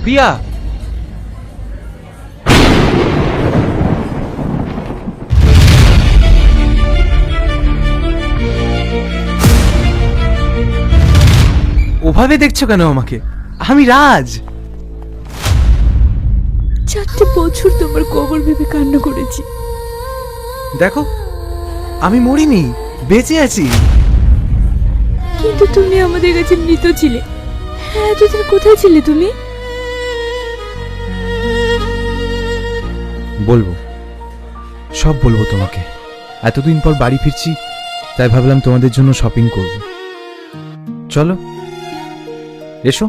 প্রিয়া, ওভাবে দেখছো কেন আমাকে? আমি রাজ। 4টে বছর তোমার কবর ভেবে কান্না করেছি। দেখো, আমি মরিনি, বেঁচে আছি। কিন্তু তুমি আমাদের কাছে মৃত ছিলে। এতদিন কোথায় ছিলে তুমি? বলবো, সব বলবো তোমাকে। এতদিন পর বাড়ি ফিরছি, তাই ভাবলাম তোমাদের জন্য শপিং করব। চলো, এসো।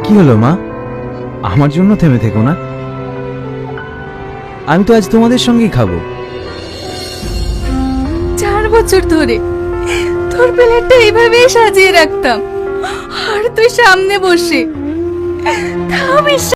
কি হলো মা? আমার জন্য থেমে থেকো না। আমি তো আজ তোমাদের সঙ্গেই খাবো। 4 বছর ধরে তোর প্লেটটা এইভাবেই সাজিয়ে রাখতাম, আর তুই সামনে বসে। তাও বিশ্বাস